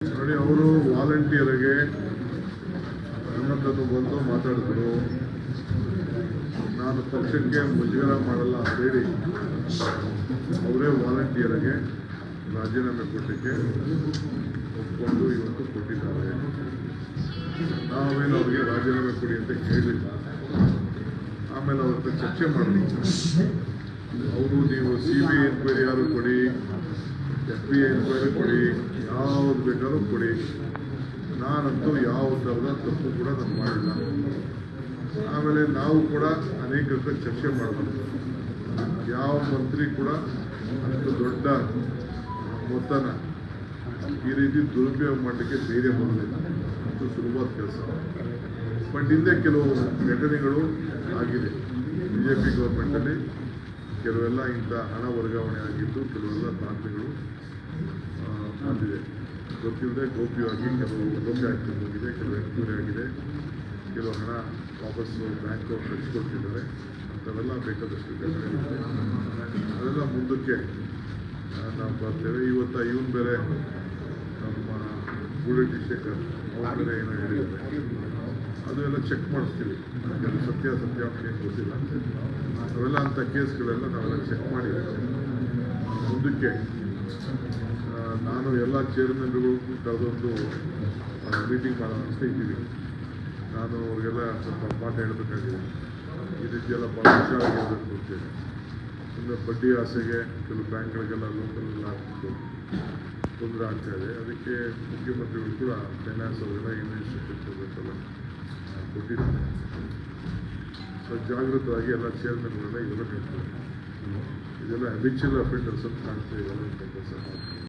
ನೋಡಿ, ಅವರು ವಾಲಂಟಿಯರ್ಗೆ ನನ್ನನ್ನು ಬಂದು ಮಾತಾಡಿದ್ರು. ನಾನು ಪಕ್ಷಕ್ಕೆ ಮುಜುಗರ ಮಾಡಲ್ಲ ಅಂತೇಳಿ ಅವರೇ ವಾಲಂಟಿಯರ್ಗೆ ರಾಜೀನಾಮೆ ಕೊಟ್ಟಕ್ಕೆ ಒಪ್ಕೊಂಡು ಇವತ್ತು ಕೊಟ್ಟಿದ್ದಾರೆ. ನಾವೇನು ಅವ್ರಿಗೆ ರಾಜೀನಾಮೆ ಕೊಡಿ ಅಂತ ಕೇಳಲಿಲ್ಲ. ಆಮೇಲೆ ಅವ್ರ ಹತ್ರ ಚರ್ಚೆ ಮಾಡಿದ್ರು. ಅವರು ನೀವು CBI ಎನ್ಕ್ವೈರಿ ಯಾರು ಕೊಡಿ, FBI ಎನ್ಕ್ವೈರಿ ಕೊಡಿ, ಯಾವ್ದು ಬೇಕಾದ್ರೂ ಕೊಡಿ, ನಾನಂತೂ ಯಾವ ಥರದ ತಪ್ಪು ಕೂಡ ನಾನು ಮಾಡಿಲ್ಲ. ಆಮೇಲೆ ನಾವು ಕೂಡ ಅನೇಕ ಚರ್ಚೆ ಮಾಡಬಾರ್ದು. ಯಾವ ಮಂತ್ರಿ ಕೂಡ ಅಷ್ಟು ದೊಡ್ಡ ಮೊತ್ತನ ಈ ರೀತಿ ದುರುಪಯೋಗ ಮಾಡಲಿಕ್ಕೆ ಧೈರ್ಯ ಬರಲಿಲ್ಲ. ಅಷ್ಟು ಸುಲಭವಾದ ಕೆಲಸ. ಬಟ್ ಹಿಂದೆ ಕೆಲವು ಘಟನೆಗಳು ಆಗಿದೆ. BJP ಗೌರ್ಮೆಂಟಲ್ಲಿ ಕೆಲವೆಲ್ಲ ಇಂಥ ಹಣ ವರ್ಗಾವಣೆ ಆಗಿದ್ದು, ಕೆಲವೆಲ್ಲ ದಾಖಲೆಗಳು ಬಂದಿದೆ. ಗೊತ್ತಿಲ್ಲದೆ ಗೌಪ್ಯವಾಗಿ ಕೆಲವು ಲೋಕಾಯುಕ್ತ ಹೋಗಿದೆ, ಕೆಲವು ಎನ್ಕ್ವೈರಿ ಆಗಿದೆ, ಕೆಲವು ಹಣ ವಾಪಸ್ಸು ಬ್ಯಾಂಕ್ ಅವ್ರು ಹಂಚ್ಕೊಳ್ತಿದ್ದಾರೆ. ಅಂಥವೆಲ್ಲ ಬೇಕಾದಷ್ಟು ಘಟನೆಗಳಿದೆ. ಅದೆಲ್ಲ ಮುಂದಕ್ಕೆ ನಾವು ಬರ್ತೇವೆ. ಇವನು ಬೇರೆ ನಮ್ಮ ಬುಲೆಟಿ ಶೇಖರ್ ಅವ್ರ ಬೇರೆ ಏನೋ ಹೇಳಿದ್ದಾರೆ. ಅದು ಎಲ್ಲ ಚೆಕ್ ಮಾಡಿಸ್ತೀವಿ. ಕೆಲವು ಸತ್ಯಾವಸ್ಥೆ ಏನು ಗೊತ್ತಿಲ್ಲ. ಅವೆಲ್ಲ ಅಂಥ ಕೇಸ್ಗಳೆಲ್ಲ ನಾವೆಲ್ಲ ಚೆಕ್ ಮಾಡಿದ್ದೀವಿ. ಮುಂದಕ್ಕೆ ನಾನು ಎಲ್ಲ ಚೇರ್ಮನ್ಗಳು ಕರೆದೊಂದು ಮೀಟಿಂಗ್ ಮಾಡೋಣ ಅಂತ ಇದ್ದೀವಿ. ನಾನು ಅವ್ರಿಗೆಲ್ಲ ಸ್ವಲ್ಪ ಪಾಠ ಹೇಳಬೇಕಾಗಿದೆ. ಈ ರೀತಿ ಎಲ್ಲ ಭಾಳ ಹುಷಾರಾಗಿರಬೇಕು ಅಂತೇಳಿ. ಸುಮ್ಮನೆ ಬಡ್ಡಿ ಆಸೆಗೆ ಕೆಲವು ಬ್ಯಾಂಕ್ಗಳಿಗೆಲ್ಲ ಲೋಕಲ್ ಹಾಕಿದ್ದು ತೊಂದರೆ ಆಗ್ತಾಯಿದೆ. ಅದಕ್ಕೆ ಮುಖ್ಯಮಂತ್ರಿಗಳು ಕೂಡ ಫೈನಾನ್ಸ್ ಅವರೆಲ್ಲ ಏನು ಇನ್ಸ್ಟ್ರಕ್ಷನ್ ಕೊಡಬೇಕಲ್ಲ ಕೊಟ್ಟಿದ್ದಾರೆ. ಸೊ ಜಾಗೃತವಾಗಿ ಎಲ್ಲ ಚೇರ್ಮನ್ಗಳೆಲ್ಲ ಇದೆಲ್ಲ ಹೇಳ್ತಾರೆ. ಇದೆಲ್ಲ ಹ್ಯಾಬಿಚುವಲ್ ಅಫೆಂಡರ್ಸ್ ಅಂತ ಕಾಣ್ತಾ ಇದ್ದಾರೆ. ಕೆಲಸ ಮಾಡ್ತಾರೆ.